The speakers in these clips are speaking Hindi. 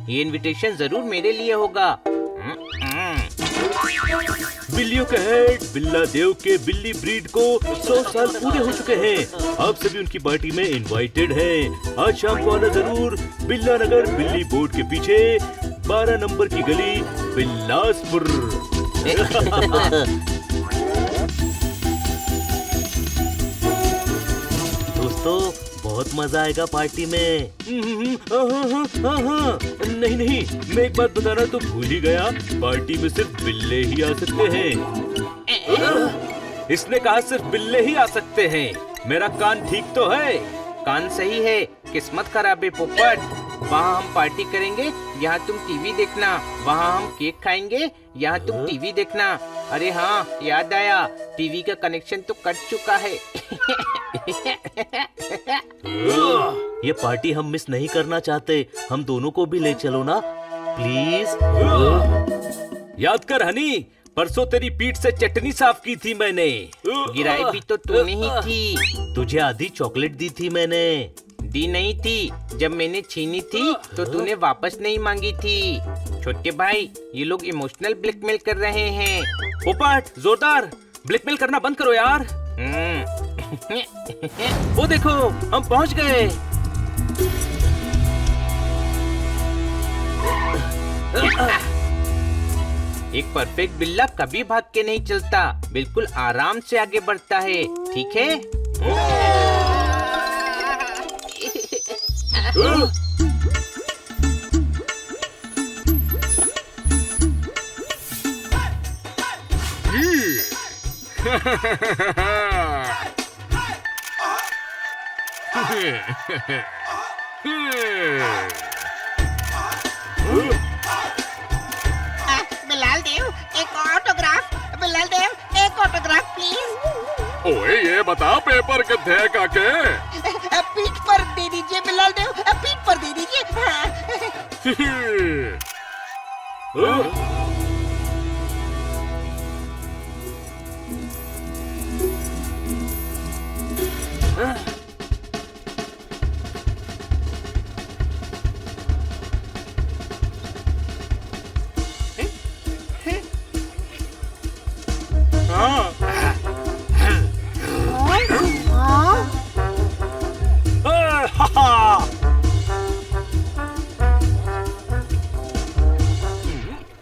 ये इनविटेशन जरूर मेरे लिए होगा। बिल्लियों के हेड बिल्ला देव के बिल्ली ब्रीड को 100 साल पूरे हो चुके हैं। आप सभी उनकी पार्टी में इनवाइटेड हैं। आज शाम को आना जरूर। बिल्ला नगर बिल्ली बोर्ड के पीछे 12 नंबर की गली, बिलासपुर। दोस्तों बहुत मजा आएगा पार्टी में। नहीं नहीं, मैं एक बात बताना तो भूल ही गया, पार्टी में सिर्फ बिल्ले ही आ सकते हैं। इसने कहा सिर्फ बिल्ले ही आ सकते हैं। मेरा कान ठीक तो है? कान सही है, किस्मत खराब है पोपट। वहाँ हम पार्टी करेंगे, यहाँ तुम टीवी देखना। वहाँ हम केक खाएंगे, यहाँ तुम टीवी देखना। अरे हाँ, याद आया, टीवी का कनेक्शन तो कट चुका है। ये पार्टी हम मिस नहीं करना चाहते। हम दोनों को भी ले चलो ना प्लीज। याद कर हनी, परसों तेरी पीठ से चटनी साफ की थी मैंने। गिराई भी तो तूने ही थी। तुझे आधी चॉकलेट दी थी मैंने। दी नहीं थी, जब मैंने छीनी थी तो तूने वापस नहीं मांगी थी। छोटे भाई, ये लोग इमोशनल ब्लैकमेल कर रहे हैं। पोपट, जोरदार ब्लैकमेल करना बंद करो यार। वो देखो, हम पहुंच गए। एक परफेक्ट बिल्ला कभी भाग के नहीं चलता, बिल्कुल आराम से आगे बढ़ता है, ठीक है? बिलाल देव, एक ऑटोग्राफ। बिलाल देव, एक ऑटोग्राफ प्लीज। ओए ये बता, पेपर कितने है काके? पीठ पर दे दीजिए बिलाल देव, पीठ पर दे दीजिए।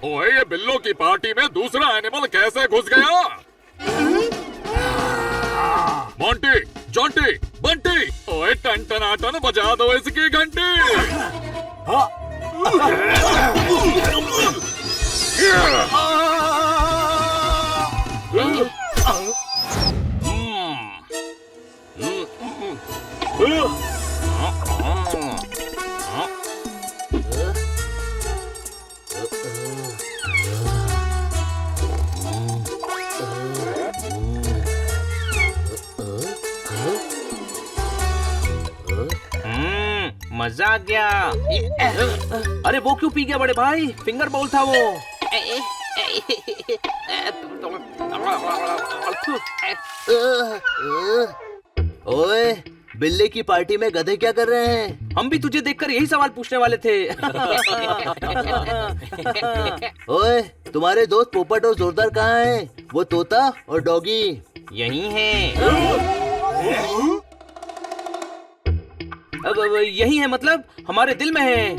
ओए ये बिल्लों की पार्टी में दूसरा एनिमल कैसे घुस गया? मोंटी, जॉन्टी, बंटी, ओए टन टन टन बजा दो इसकी घंटी। मजा आ गया। अरे वो क्यों पी गया बड़े भाई? फिंगर बाउल था वो। ओए, बिल्ले की पार्टी में गधे क्या कर रहे हैं? हम भी तुझे देखकर यही सवाल पूछने वाले थे। ओए, तुम्हारे दोस्त पोपट और जोरदार कहाँ हैं? वो तोता और डॉगी यही है। अब यही है मतलब? हमारे दिल में है।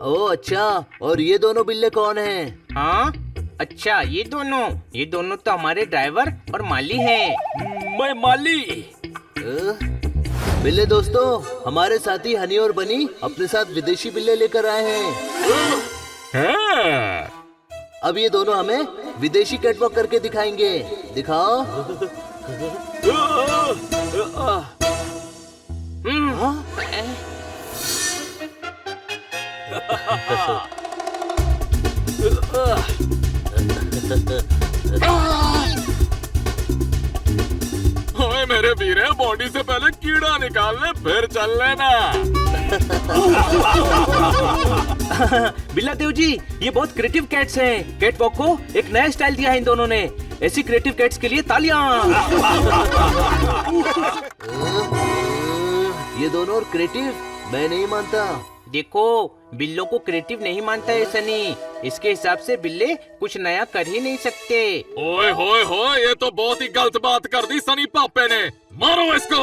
ओह अच्छा, और ये दोनों बिल्ले कौन हैं? हाँ अच्छा, ये दोनों तो हमारे ड्राइवर और माली हैं। मैं माली। बिल्ले दोस्तों, हमारे साथी हनी और बनी अपने साथ विदेशी बिल्ले लेकर आए हैं। अब ये दोनों हमें विदेशी कैटवॉक करके दिखाएंगे। दिखाओ। ओए मेरे धीरे बॉडी से पहले कीड़ा निकाल ले, फिर चल लेना। बिल्ला देव जी, ये बहुत क्रिएटिव कैट्स हैं। कैट वॉक को एक नया स्टाइल दिया है इन दोनों ने। ऐसी क्रिएटिव कैट्स के लिए तालियां। ये दोनों क्रिएटिव मैं नहीं मानता। देखो, बिल्लों को क्रिएटिव नहीं मानता है सनी। इसके हिसाब से बिल्ले कुछ नया कर ही नहीं सकते। ओए होए होए, ये तो बहुत ही गलत बात कर दी सनी पापे ने। मारो इसको।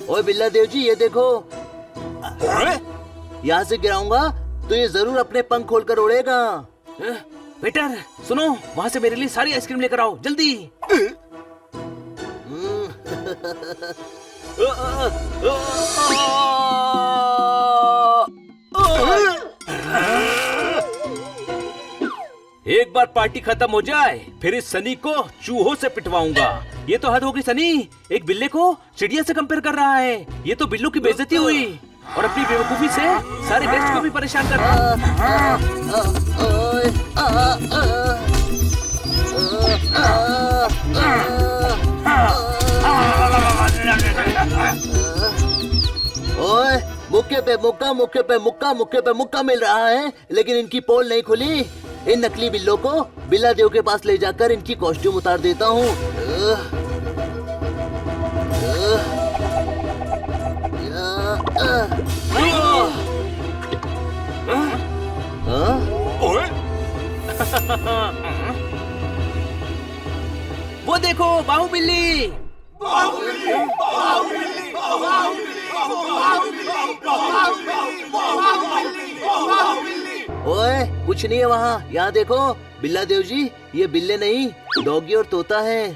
ओए बिल्ला देव जी, ये देखो। यहाँ से गिराऊंगा तो ये जरूर अपने पंख खोलकर उड़ेगा। वेटर सुनो, वहाँ से मेरे लिए सारी आइसक्रीम लेकर आओ जल्दी। एक बार पार्टी खत्म हो जाए फिर इस सनी को चूहों से पिटवाऊंगा। ये तो हद होगी सनी, एक बिल्ले को चिड़िया से कंपेयर कर रहा है। ये तो बिल्लों की बेइज्जती हुई और अपनी बेवकूफी से सारे गेस्ट को भी परेशान कर रहा ओए, मुक्के पे मुक्का, मुक्के पे मुक्का, मुक्के पे मुक्का मिल रहा है, लेकिन इनकी पोल नहीं खुली। इन नकली बिल्लों को बिल्ला देव के पास ले जाकर इनकी कॉस्ट्यूम उतार देता हूँ। वो देखो बाहुबली। ओए, कुछ नहीं है वहाँ। यहाँ देखो बिल्ला देव जी, ये बिल्ले नहीं डॉगी और तोता है।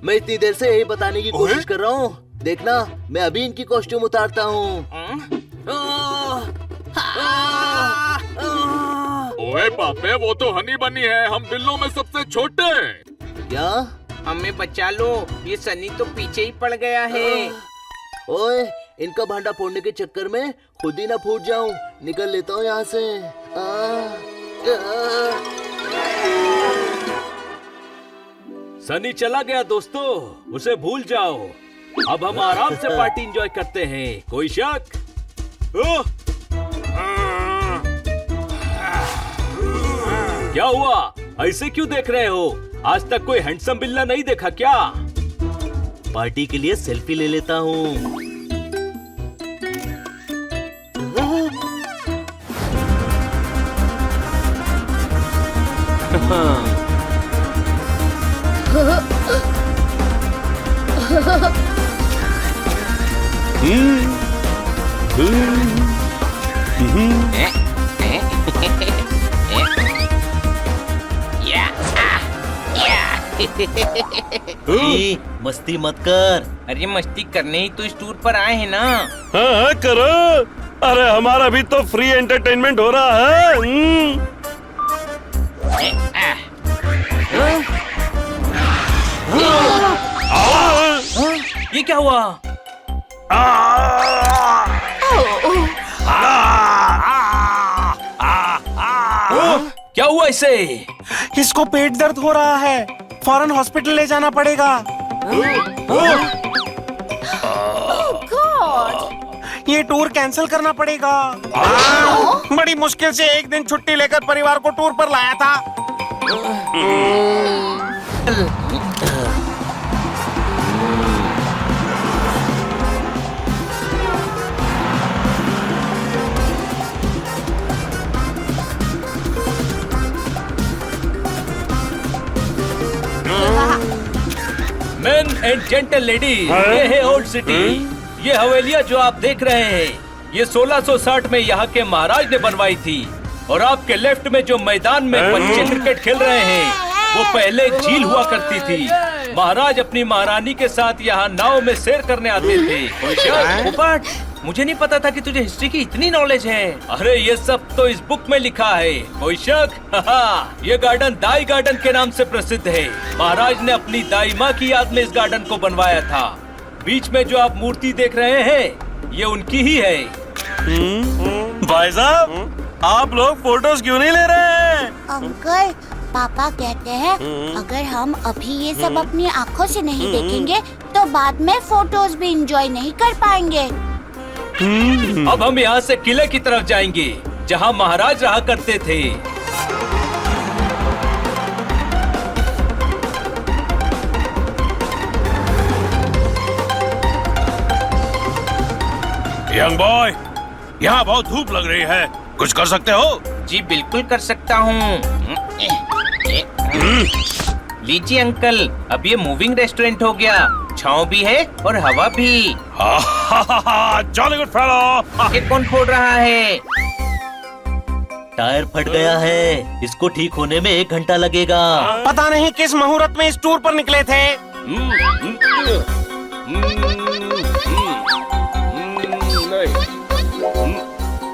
मैं इतनी देर से यही बताने की कोशिश कर रहा हूँ। देखना, मैं अभी इनकी कॉस्ट्यूम उतारता हूँ। ओए पापे, वो तो हनी बनी है, हम बिल्लों में सबसे छोटे। क्या? हमें बचा लो, ये सनी तो पीछे ही पड़ गया है। ओए, इनका भांडा फोड़ने के चक्कर में खुद ही ना फूट जाऊं। निकल लेता हूँ यहाँ से। सनी चला गया दोस्तों, उसे भूल जाओ। अब हम आराम से पार्टी एंजॉय करते हैं। कोई शक? क्या हुआ, ऐसे क्यों देख रहे हो? आज तक कोई हैंडसम बिल्ला नहीं देखा क्या? पार्टी के लिए सेल्फी ले लेता हूँ। मस्ती मत कर। अरे मस्ती करने ही तो इस टूर पर आए हैं ना। हाँ करो। अरे हमारा भी तो फ्री एंटरटेनमेंट हो रहा है। ये क्या हुआ? क्या हुआ इसे? इसको पेट दर्द हो रहा है, फौरन हॉस्पिटल ले जाना पड़ेगा। ये टूर कैंसिल करना पड़ेगा। बड़ी मुश्किल से एक दिन छुट्टी लेकर परिवार को टूर पर लाया था। मेन एंड जेंटल लेडी, ये है ओल्ड सिटी। ये हवेलियां जो आप देख रहे हैं, ये 1660 में यहाँ के महाराज ने बनवाई थी। और आपके लेफ्ट में जो मैदान में बच्चे क्रिकेट खेल रहे हैं, वो पहले झील हुआ करती थी। महाराज अपनी महारानी के साथ यहाँ नाव में सैर करने आते थे। पोपट, मुझे नहीं पता था कि तुझे हिस्ट्री की इतनी नॉलेज है। अरे ये सब तो इस बुक में लिखा है। कोई शक? ये गार्डन दाई गार्डन के नाम से प्रसिद्ध है। महाराज ने अपनी दाई माँ की याद में इस गार्डन को बनवाया था। बीच में जो आप मूर्ति देख रहे हैं, ये उनकी ही है। भाई साहब, आप लोग फोटोज क्यों नहीं ले रहे? अंकल, पापा कहते हैं अगर हम अभी ये सब अपनी आँखों से नहीं देखेंगे तो बाद में फोटोज भी एंजॉय नहीं कर पाएंगे। अब हम यहाँ से किले की तरफ जाएंगे जहाँ महाराज रहा करते थे। यंग बॉय, यहाँ बहुत धूप लग रही है, कुछ कर सकते हो? जी बिल्कुल कर सकता हूँ। लीजिए अंकल, अब ये मूविंग रेस्टोरेंट हो गया, छाँव भी है और हवा भी। Jolly good fellow. ये कौन फोड़ रहा है? टायर फट गया है, इसको ठीक होने में 1 घंटा लगेगा। पता नहीं किस मुहूर्त में इस टूर पर निकले थे।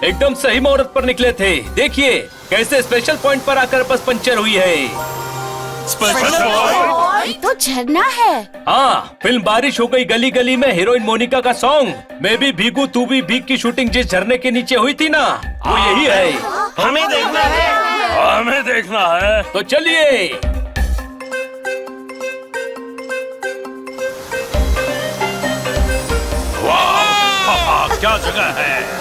एकदम सही मुहूर्त पर निकले थे। देखिए कैसे स्पेशल पॉइंट पर आकर बस पंचर हुई है। ये तो झरना है। हाँ, फिल्म बारिश हो गई गली गली में हीरोइन मोनिका का सॉन्ग मैं भी भीगू तू भी भीग की शूटिंग जिस झरने के नीचे हुई थी ना, वो यही है। हमें देखना है, हमें देखना है। तो चलिए। वाह, क्या जगह है।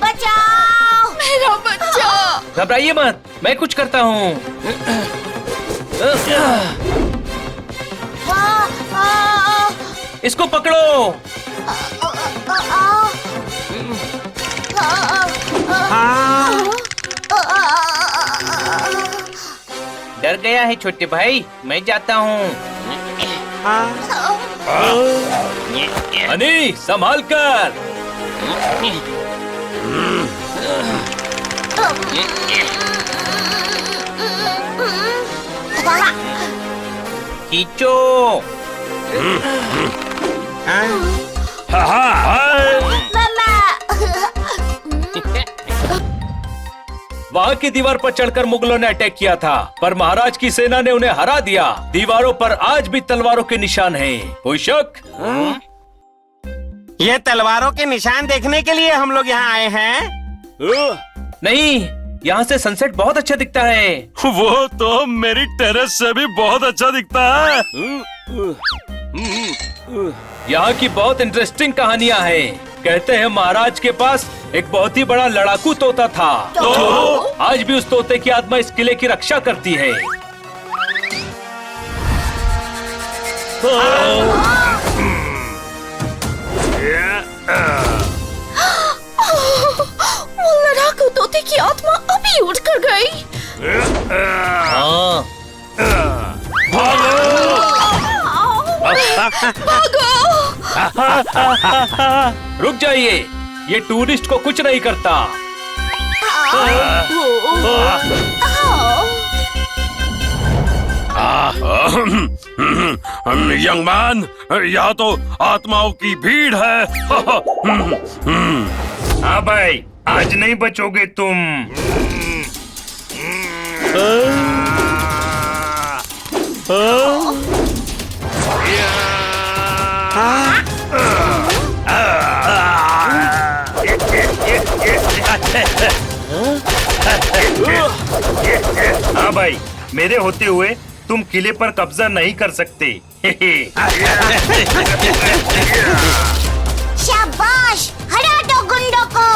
बचाओ मेरा बच्चा। घबराइए मत, मैं कुछ करता हूँ। इसको पकड़ो। डर गया है छोटे भाई, मैं जाता हूँ। हनी, संभाल कर। खींचो। वहाँ की दीवार पर चढ़कर मुगलों ने अटैक किया था, पर महाराज की सेना ने उन्हें हरा दिया। दीवारों पर आज भी तलवारों के निशान हैं। कोई शक? ये तलवारों के निशान देखने के लिए हम लोग यहाँ आए हैं। नहीं, यहाँ से सनसेट बहुत अच्छा दिखता है। वो तो मेरी टेरेस से भी बहुत अच्छा दिखता है। यहाँ की बहुत इंटरेस्टिंग कहानियाँ हैं। कहते हैं महाराज के पास एक बहुत ही बड़ा लड़ाकू तोता था। आज भी उस तोते की आत्मा इस किले की रक्षा करती है। वो लड़ाकू तोते की आत्मा अभी उठ कर गई। हाँ, रुक जाइए, ये टूरिस्ट को कुछ नहीं करता। यंग मैन, यहाँ तो आत्माओं की भीड़ है। हाँ भाई, आज नहीं बचोगे तुम। हाँ भाई, मेरे होते हुए तुम किले पर कब्जा नहीं कर सकते। शाबाश, हरा दो गुंडों को।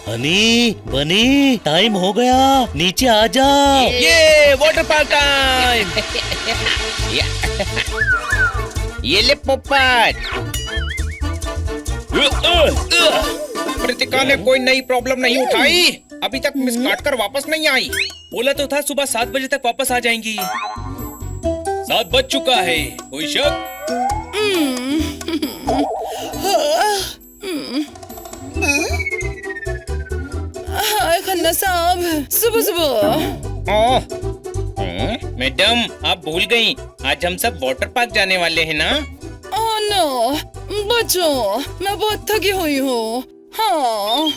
हनी, बनी, टाइम हो गया, नीचे आ जा। ये वाटर पार्क टाइम। ये ले पोपट। कृतिका ने कोई नई प्रॉब्लम नहीं उठाई, अभी तक मिस काट कर वापस नहीं आई। बोला तो था सुबह 7 बजे तक वापस आ जाएंगी। 7 बज चुका है। कोई शक? हाय खन्ना साहब, सुबह सुबह। मैडम, आप भूल गई, आज हम सब वाटर पार्क जाने वाले हैं ना। ओह नो, बच्चों, मैं बहुत थकी हुई हूँ। हाँ।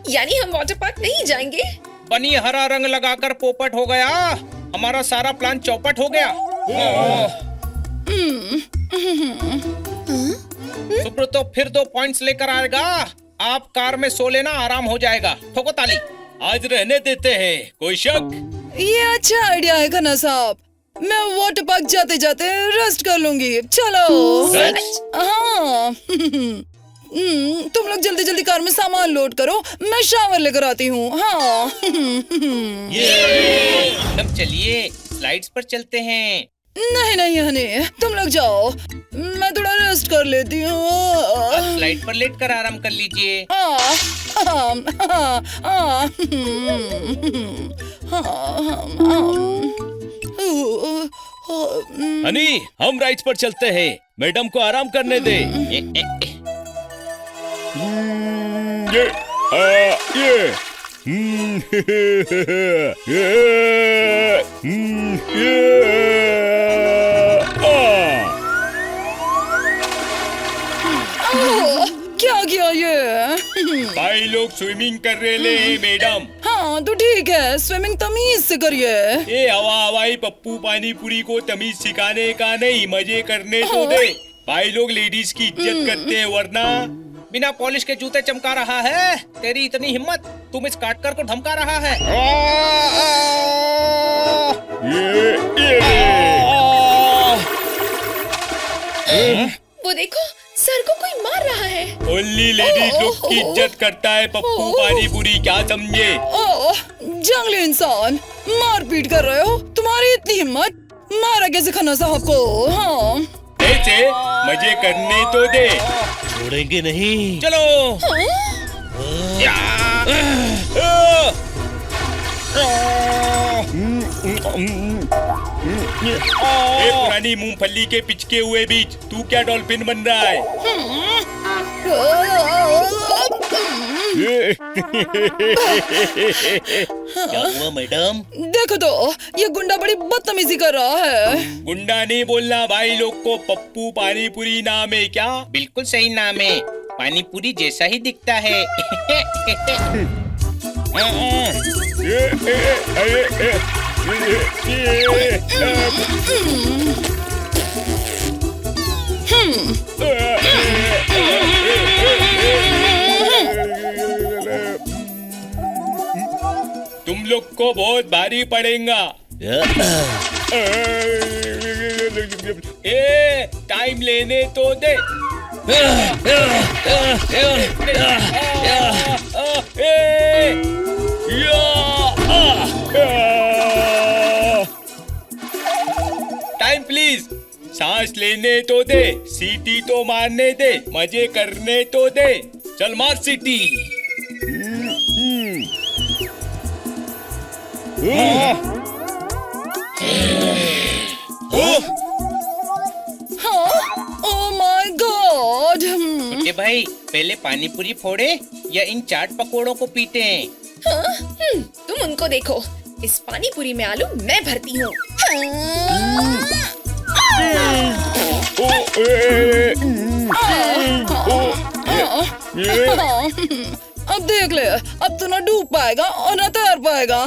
यानी हम वाटर पार्क नहीं जाएंगे? बनी हरा रंग लगाकर पोपट हो गया, हमारा सारा प्लान चौपट हो गया। सुब्रतो फिर 2 पॉइंट्स लेकर आएगा। आप कार में सो लेना, आराम हो जाएगा। ठोको ताली। आज रहने देते हैं, कोई शक? ये अच्छा आइडिया है खन्ना साहब। मैं वाटर पार्क जाते जाते रेस्ट कर लूंगी। चलो। हाँ। तुम लोग जल्दी जल्दी कार में सामान लोड करो, मैं शावर लेकर आती हूँ। हाँ। तब चलिए स्लाइड्स पर चलते हैं। नहीं नहीं हनी, तुम लोग जाओ, मैं थोड़ा रेस्ट कर लेती हूँ। आप स्लाइड पर लेट कर आराम कर लीजिए। हनी, हम राइड्स पर चलते हैं, मैडम को आराम करने दे। क्या किया ये? भाई लोग स्विमिंग कर रहे हैं मैडम। हाँ तो ठीक है, स्विमिंग तमीज से करिए। ये हवाई पप्पू पानी पूरी को तमीज सिखाने का नहीं, मजे करने तो दे। भाई लोग लेडीज की इज्जत करते हैं, वरना बिना पॉलिश के जूते चमका रहा है। तेरी इतनी हिम्मत, तुम इस काटकर को धमका रहा है। वो देखो, सर को कोई मार रहा है। ओनली लेडीज लोग की इज्जत करता है पप्पू पानी पूरी, क्या समझे? जंगली इंसान, मारपीट कर रहे हो? तुम्हारी इतनी हिम्मत, मारा कैसे खन्ना साहब को? हाँ ऐसे मजे करने तो दे, छोड़ेंगे नहीं। चलो। ए पुरानी मूंगफली के पिचके हुए बीच, तू क्या डॉल्फिन बन रहा है? क्या हुआ मैडम? देखो तो, ये गुंडा बड़ी बदतमीजी कर रहा है। गुंडा नहीं बोलना, भाई लोग को पप्पू पानी पूरी नाम है क्या? बिल्कुल सही नाम है, पानी पूरी जैसा ही दिखता है। तुम लोग को बहुत भारी पड़ेगा। ए, टाइम लेने तो दे। टाइम प्लीज, सांस लेने तो दे, सीटी तो मारने दे, मजे करने तो दे। चल मार सीटी। Oh my God. छोटे भाई, पहले पानी पूरी फोड़े या इन चाट पकोड़ों को पीटे? तुम उनको देखो, इस पानी पूरी में आलू मैं भरती हूँ। अब देख ले, अब तो ना डूब पाएगा और ना तैर पाएगा।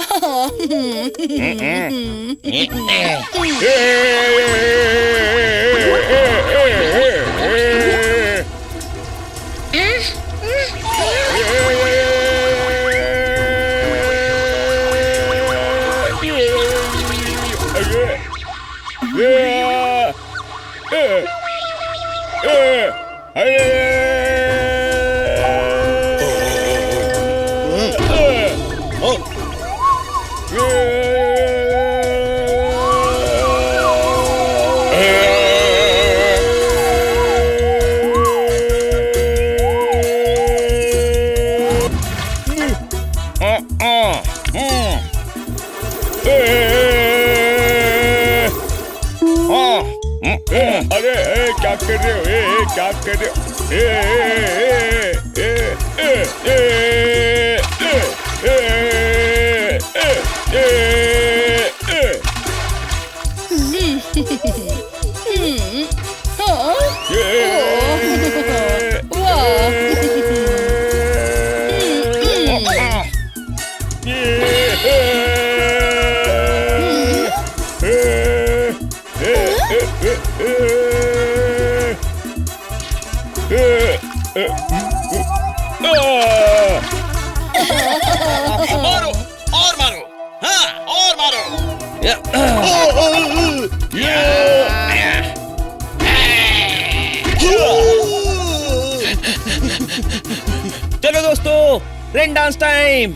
अरे क्या कर रहे हो? क्या कर रहे हो? वाह। मारो और मारो, हाँ और मारो। चलो दोस्तों, रेन डांस टाइम।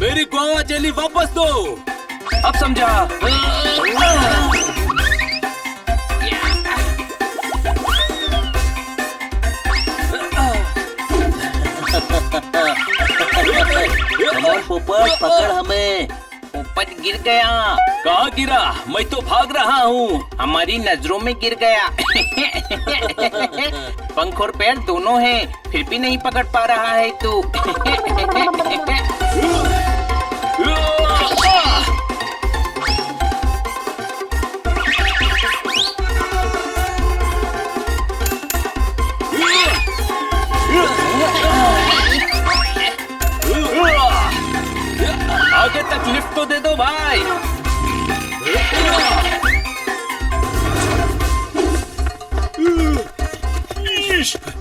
मेरी गोवा जेली वापस दो। अब समझा। पोपट पकड़ हमें। पोपट गिर गया। कहाँ गिरा? मैं तो भाग रहा हूँ। हमारी नजरों में गिर गया। पंख और पैर दोनों हैं, फिर भी नहीं पकड़ पा रहा है तू। आगे तक लिफ्ट तो दे दो भाई।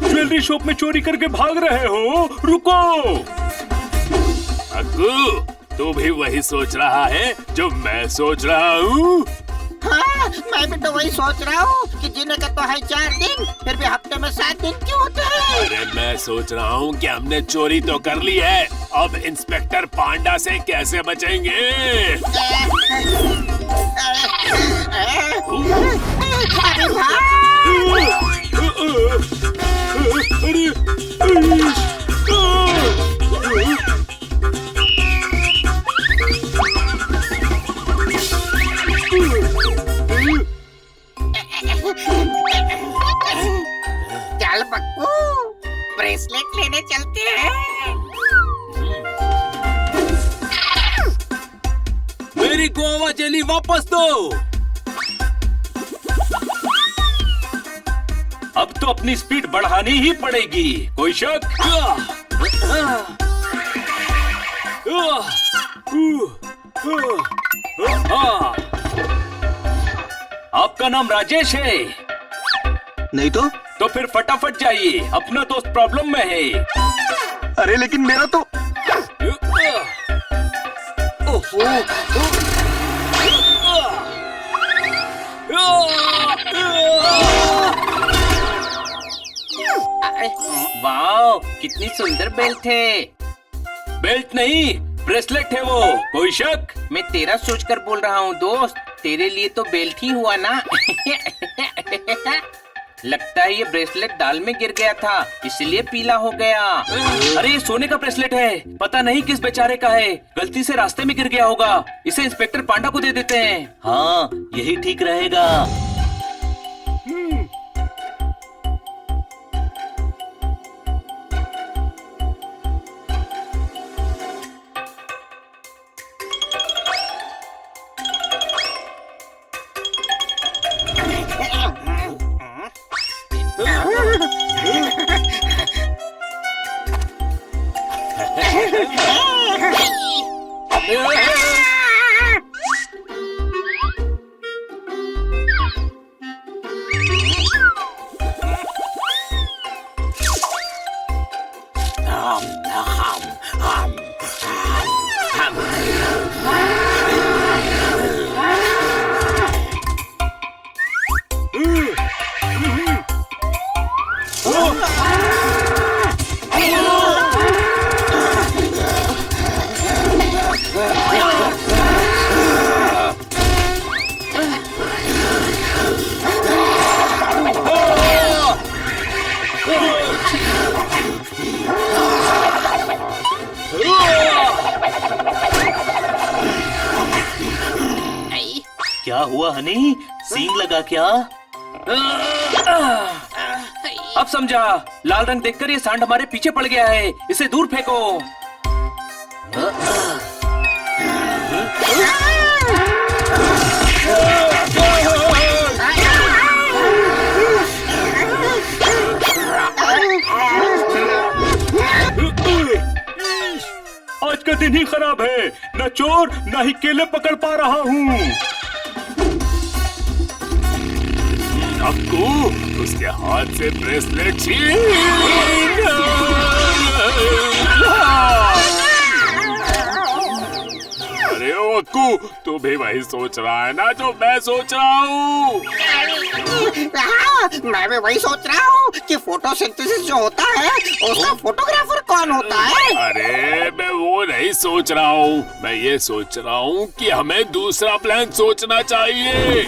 ज्वेलरी शॉप में चोरी करके भाग रहे हो? रुको। अग्गू, तू भी वही सोच रहा है जो मैं सोच रहा हूँ? हाँ, मैं भी तो वही सोच रहा हूँ कि जीने का तो है 4 दिन, फिर भी हफ्ते में 7 दिन क्यों होते हैं? अरे मैं सोच रहा हूँ कि हमने चोरी तो कर ली है, अब इंस्पेक्टर पांडा से कैसे बचेंगे? अरे भाई! चल बक्कू, ब्रेसलेट लेने चलते हैं। मेरी गोवा जेली वापस दो। अब तो अपनी स्पीड बढ़ानी ही पड़ेगी, कोई शक? आपका नाम राजेश है? नहीं तो? तो फिर फटाफट जाइए, अपना दोस्त प्रॉब्लम में है। अरे लेकिन मेरा तो। वाह, कितनी सुंदर बेल्ट है। बेल्ट नहीं, ब्रेसलेट है वो, कोई शक? मैं तेरा सोचकर बोल रहा हूँ दोस्त, तेरे लिए तो बेल्ट ही हुआ ना। लगता है ये ब्रेसलेट दाल में गिर गया था, इसलिए पीला हो गया। अरे ये सोने का ब्रेसलेट है, पता नहीं किस बेचारे का है, गलती से रास्ते में गिर गया होगा। इसे इंस्पेक्टर पांडा को दे देते हैं। हाँ, यही ठीक रहेगा। हुआ हनी? सींग लगा क्या? अब समझा। लाल रंग देखकर ये सांड हमारे पीछे पड़ गया है। इसे दूर फेंको। आज का दिन ही खराब है। न चोर न ही केले पकड़ पा रहा हूँ। अक्कू, उसके हाथ से ब्रेसलेट छीन। अरे ओ अक्कू, तू भी वही सोच रहा है ना जो मैं सोच रहा हूँ? हाँ, मैं भी वही सोच रहा हूँ कि फोटोसिंथेसिस जो होता है उसका फोटोग्राफर कौन होता है? अरे मैं वो नहीं सोच रहा हूँ। मैं ये सोच रहा हूँ कि हमें दूसरा प्लान सोचना चाहिए।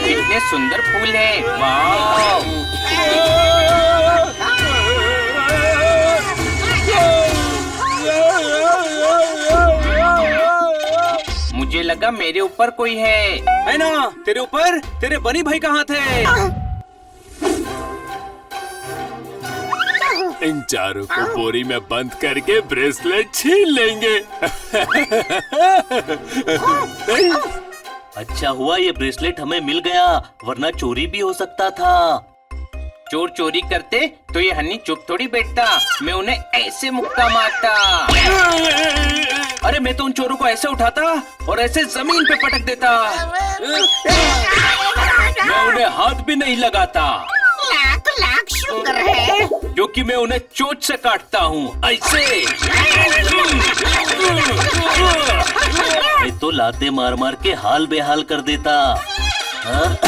कितने सुंदर फूल हैं। वाह! मुझे लगा मेरे ऊपर कोई है ना? तेरे ऊपर तेरे बनी भाई कहाँ थे? इन चारों को बोरी में बंद करके ब्रेसलेट छीन लेंगे। अच्छा हुआ ये ब्रेसलेट हमें मिल गया, वरना चोरी भी हो सकता था। चोर चोरी करते तो ये हनी चुप थोड़ी बैठता। मैं उन्हें ऐसे मुक्का मारता। अरे मैं तो उन चोरों को ऐसे उठाता और ऐसे जमीन पे पटक देता। मैं उन्हें हाथ भी नहीं लगाता। लाख लाख शुक्र है क्योंकि मैं उन्हें चोंच से काटता हूँ, ऐसे। मैं तो लाते मार मार के हाल बेहाल कर देता। हाँ?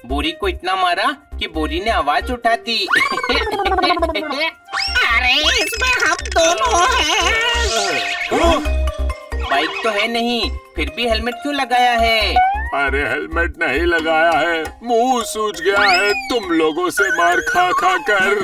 बोरी को इतना मारा कि बोरी ने आवाज उठा दी। अरे इसमें हम दोनों हैं। बाइक तो है नहीं, फिर भी हेलमेट क्यों लगाया है? अरे हेलमेट नहीं लगाया है, मुंह सूज गया है तुम लोगों से मार खा खा कर।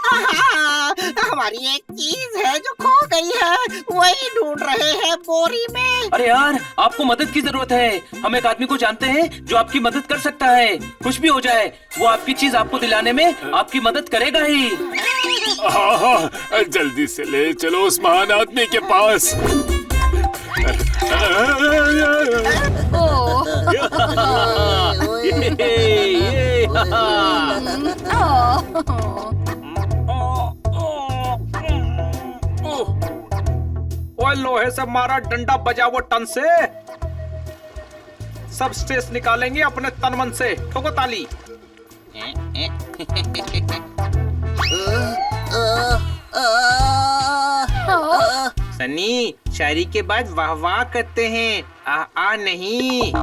हाँ, हमारी एक चीज है जो खो गई है, वही ढूंढ रहे हैं बोरी में। अरे यार, आपको मदद की जरूरत है। हम एक आदमी को जानते हैं जो आपकी मदद कर सकता है। कुछ भी हो जाए, वो आपकी चीज आपको दिलाने में आपकी मदद करेगा ही। हाँ, जल्दी से ले चलो उस महान आदमी के पास। ओए लोहे से मारा डंडा बजाओ टन से। सब स्ट्रेस निकालेंगे अपने तन मन से। ठोको ताली। सनी, शायरी के बाद वाह वाह करते हैं, आ नहीं।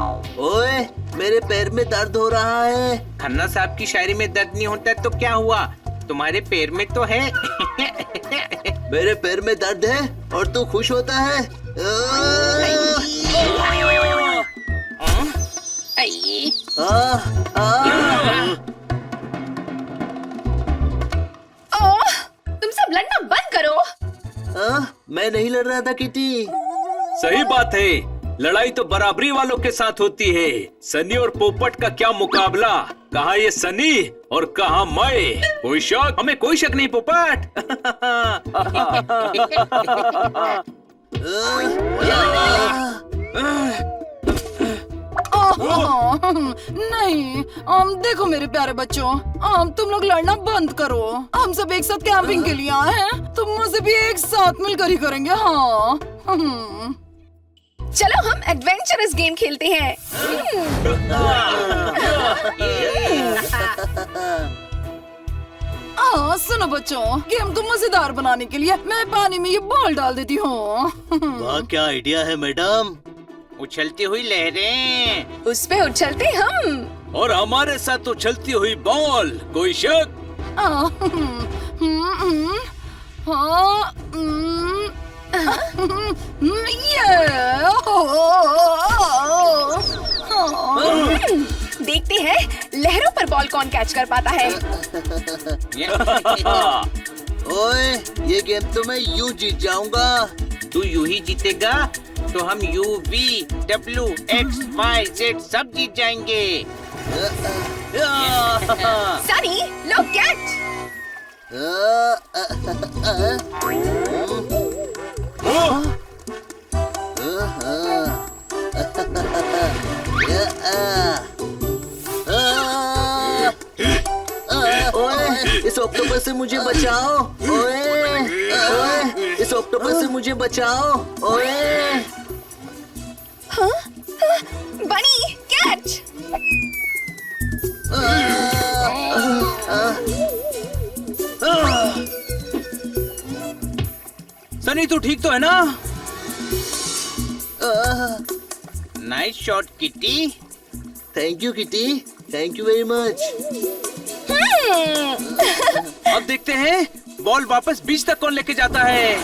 ओए, मेरे पैर में दर्द हो रहा है। खन्ना साहब की शायरी में दर्द नहीं होता तो क्या हुआ? तुम्हारे पैर में तो है। मेरे पैर में दर्द है और तू खुश होता है? तुम सब लड़ना बंद करो। मैं नहीं लड़ रहा था किटी। सही बात है, लड़ाई तो बराबरी वालों के साथ होती है। सनी और पोपट का क्या मुकाबला। कहाँ ये सनी और कहाँ मैं। कोई शक? हमें कोई शक नहीं पोपट। नहीं, देखो मेरे प्यारे बच्चों, तुम लोग लड़ना बंद करो। हम सब एक साथ कैंपिंग के लिए आए हैं, तुम मुझसे भी एक साथ मिलकर ही करेंगे। हाँ। चलो हम एडवेंचरस गेम खेलते हैं। सुनो बच्चों, गेम को मजेदार बनाने के लिए मैं पानी में ये बॉल डाल देती हूँ। वाह, क्या आइडिया है मैडम। उछलती हुई लहरें। उस पे उछलते हम। और हमारे साथ उछलती हुई बॉल, कोई शक? देखते हैं लहरों पर बॉल कौन कैच कर पाता है। ओए, ये गेम तो मैं यूं जीत जाऊंगा। तू यूं ही जीतेगा तो हम U, V, W, X, Y, Z सब जीत जाएंगे। सनी, लो कैच। ओए, इस ऑक्टोपस से मुझे बचाओ। ओए, ओए, इस ऑक्टोपस से मुझे बचाओ। ओए, बनी, कैच। सनी, तू ठीक तो है ना? Nice shot kitty. Thank you kitty, thank you very much. अब देखते हैं बॉल वापस बीच तक कौन लेके जाता है।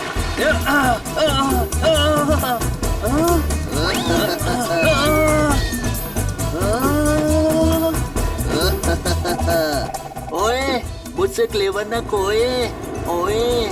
ओए, मुझसे क्लेवर न खोए। ओए,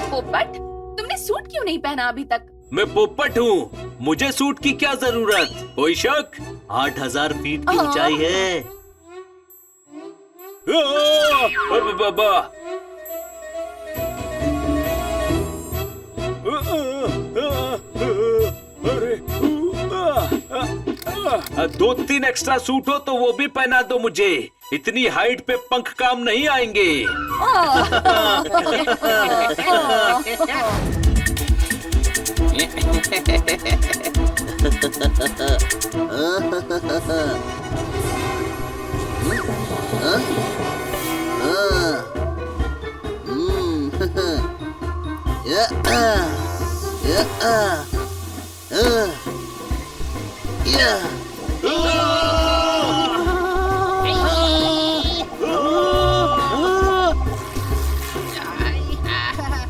पोपट, तुमने सूट क्यों नहीं पहना अभी तक? मैं पोपट हूँ, मुझे सूट की क्या जरूरत? कोई शक? 8000 फीट की ऊंचाई है। बाबा, दो तीन एक्स्ट्रा सूट हो तो वो भी पहना दो मुझे। इतनी हाइट पे पंख काम नहीं आएंगे।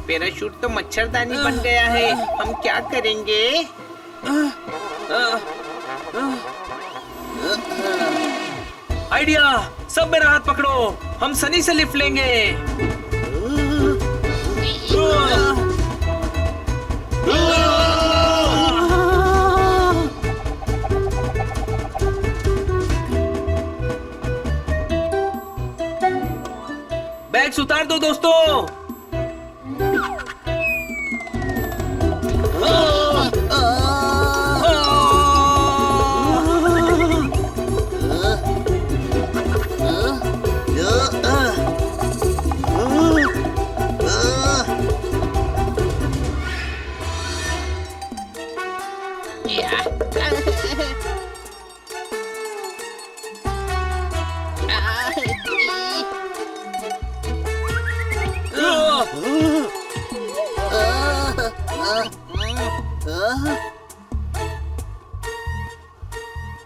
पैराशूट तो मच्छरदानी बन गया है, हम क्या करेंगे? आइडिया, सब मेरा हाथ पकड़ो, हम सनी से लिफ्ट लेंगे। बैग्स उतार दो दोस्तों।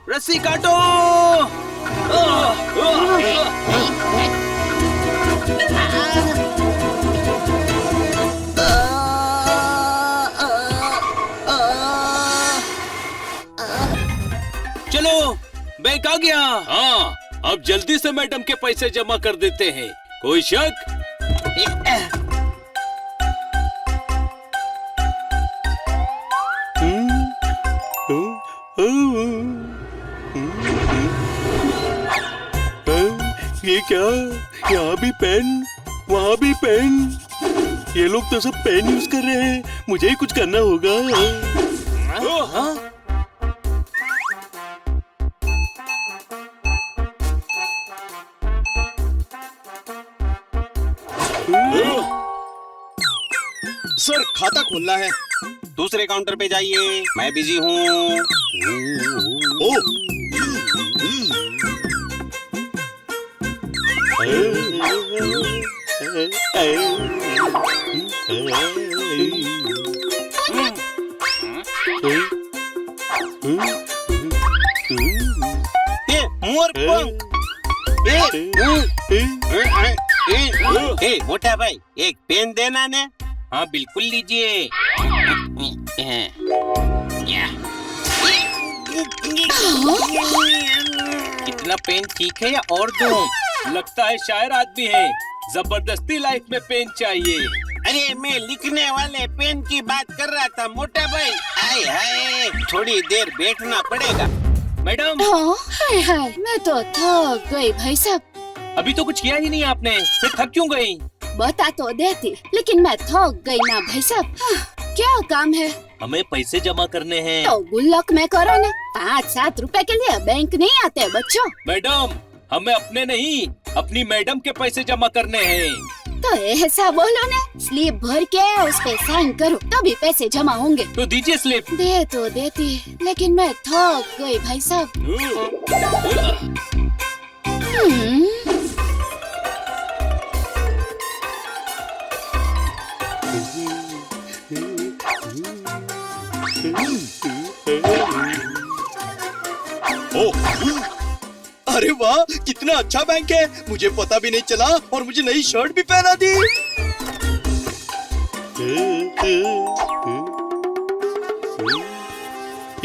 रस्सी काटो। चलो, बैंक आ गया। हाँ, अब जल्दी से मैडम के पैसे जमा कर देते हैं। कोई शक? ये क्या? यहाँ भी पेन, वहाँ भी पेन। ये लोग तो सब पेन यूज कर रहे हैं, मुझे ही कुछ करना होगा। सर खाता खोलना है, दूसरे काउंटर पे जाइए, मैं बिजी हूँ। मोटा भाई एक पेन देना ने। हाँ बिल्कुल लीजिए। कितना पेन ठीक है या और दूं? लगता है शायर आदमी है, जबरदस्ती लाइफ में पेन चाहिए। अरे मैं लिखने वाले पेन की बात कर रहा था मोटा भाई। हाय हाय, थोड़ी देर बैठना पड़ेगा। मैडम हाय हाय, मैं तो थक गई भाई साहब। अभी तो कुछ किया ही नहीं आपने, फिर थक क्यों गई? बता तो देती, लेकिन मैं थक गई ना भाई साहब। क्या काम है? हमें पैसे जमा करने हैं। तो गुल्लक में करो ना, 5-7 रुपए के लिए बैंक नहीं आते बच्चों। मैडम हमें अपने नहीं, अपनी मैडम के पैसे जमा करने हैं। तो ऐसा बोलो ना, स्लिप भर के उस पे साइन करो तभी पैसे जमा होंगे। तो दीजिए स्लिप। दे तो देती, लेकिन मैं थक गई भाई साहब। अरे वाह, कितना अच्छा बैंक है, मुझे पता भी नहीं चला और मुझे नई शर्ट भी पहना दी।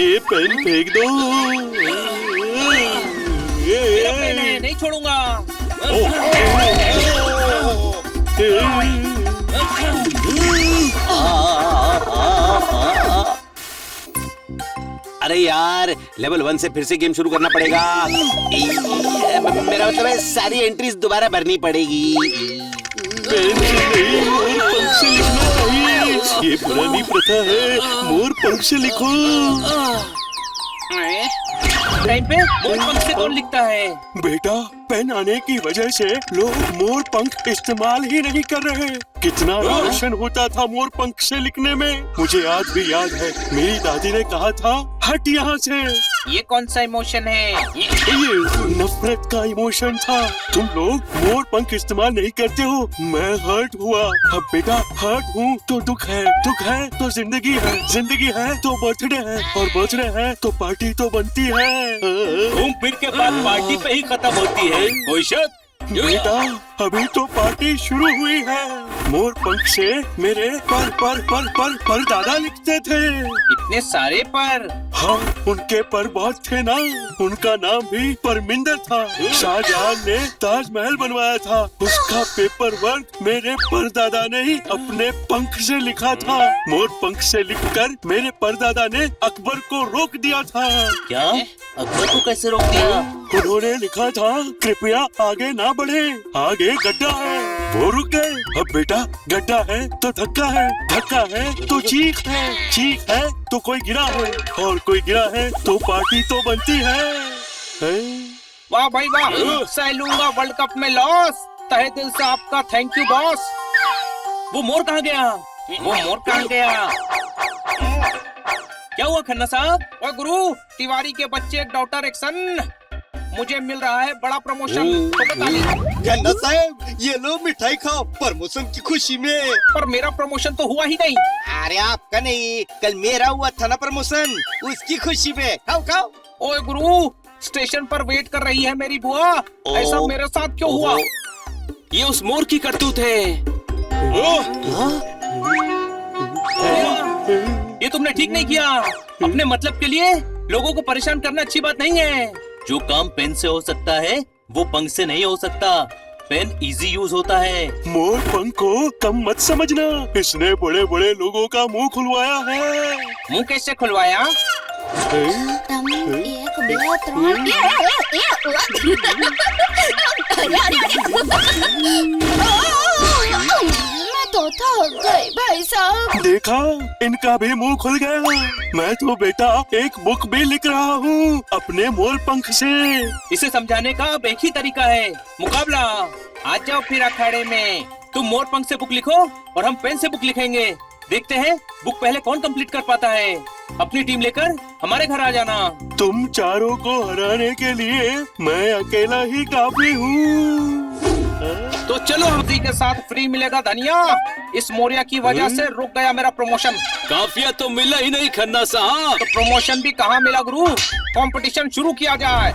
ये पेन फेंक दो। मेरा पेन है, नहीं छोड़ूंगा। अरे यार, लेवल 1 से फिर से गेम शुरू करना पड़ेगा। मेरा मतलब है सारी एंट्रीज दोबारा भरनी पड़ेगी। पेन से नहीं, मोर पंख से लिखना चाहिए। ये पुरानी प्रथा है, मोर पंख से लिखो। टाइम पे मोर पंख से कौन लिखता है? बेटा, पेन आने की वजह से लोग मोर पंख इस्तेमाल ही नहीं कर रहे। कितना रोशन होता था मोर पंख से लिखने में, मुझे आज भी याद है। मेरी दादी ने कहा था, हट यहाँ से। ये कौन सा इमोशन है? ये नफरत का इमोशन था। तुम लोग मोर पंख इस्तेमाल नहीं करते हो, मैं हर्ट हुआ। अब बेटा हर्ट हूँ तो दुख है, दुख है तो जिंदगी है, जिंदगी है तो बर्थडे है, और बर्थडे है तो पार्टी तो बनती है। घूम फिर के बाद पार्टी पे ही खत्म होती है, कोई शक? बेटा अभी तो पार्टी शुरू हुई है। मोर पंख से मेरे पर दादा लिखते थे। इतने सारे पर? हाँ, उनके पर बहुत थे ना। उनका नाम भी परमिंदर था। शाहजहां ने ताजमहल बनवाया था, उसका पेपर वर्क मेरे परदादा ने ही अपने पंख से लिखा था। मोर पंख से लिखकर मेरे परदादा ने अकबर को रोक दिया था। क्या? अकबर को कैसे रोक दिया? उन्होंने लिखा था, कृपया आगे ना बढ़े, आगे गड्ढा है। वो रुक गए। अब बेटा, गड्ढा है तो धक्का है, धक्का है तो चीख है, चीख है तो कोई गिरा है, और कोई गिरा है तो पार्टी तो बनती है। वाह भाई वाह, सह लूंगा वर्ल्ड कप में लॉस। तहे दिल से आपका थैंक यू बॉस। वो मोर कहाँ गया? वो मोर कहाँ गया? क्या हुआ खन्ना साहब? ओ गुरु, तिवारी के बच्चे एक डॉटर एक सन, मुझे मिल रहा है बड़ा प्रमोशन। तो बता दी। खन्ना साहब, ये लो मिठाई खाओ प्रमोशन की खुशी में। पर मेरा प्रमोशन तो हुआ ही नहीं। अरे आपका नहीं, कल मेरा हुआ था ना प्रमोशन, उसकी खुशी में। खाओ खाओ। ओए गुरु, स्टेशन पर वेट कर रही है मेरी बुआ, ऐसा मेरे साथ क्यों हुआ? ये उस मोर की करतूत है। ये तुमने ठीक नहीं किया। अपने मतलब के लिए लोगों को परेशान करना अच्छी बात नहीं है। जो काम पेन से हो सकता है वो पंख से नहीं हो सकता। पेन इजी यूज होता है। मोर पंख को कम मत समझना, इसने बड़े बड़े लोगों का मुंह खुलवाया है। मुंह कैसे खुलवाया? अरे अरे अरे मैं तो थक गई भाई साहब। देखा, इनका भी मुंह खुल गया। मैं तो बेटा एक बुक भी लिख रहा हूँ अपने मोर पंख से। इसे समझाने का अब एक ही तरीका है, मुकाबला। आ जाओ फिर अखाड़े में। तुम मोर पंख से बुक लिखो और हम पेन से बुक लिखेंगे। देखते हैं बुक पहले कौन कंप्लीट कर पाता है। अपनी टीम लेकर हमारे घर आ जाना। तुम चारों को हराने के लिए मैं अकेला ही काफी हूँ। तो चलो, उसी के साथ फ्री मिलेगा धनिया। इस मोरिया की वजह से रुक गया मेरा प्रमोशन। काफिया तो मिला ही नहीं खन्ना साहब। तो प्रमोशन भी कहाँ मिला गुरु। कंपटीशन शुरू किया जाए।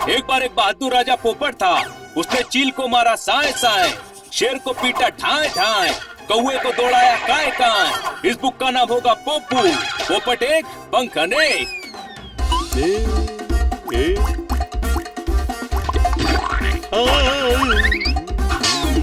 एक बार एक बहादुर राजा पोपट था। उसने चील को मारा साए साए, शेर को पीटा ठाए ठाए, कौवे को दौड़ाया काय काय। इस बुक का नाम होगा पोपू। पोपट एक, पंख अनेक। आ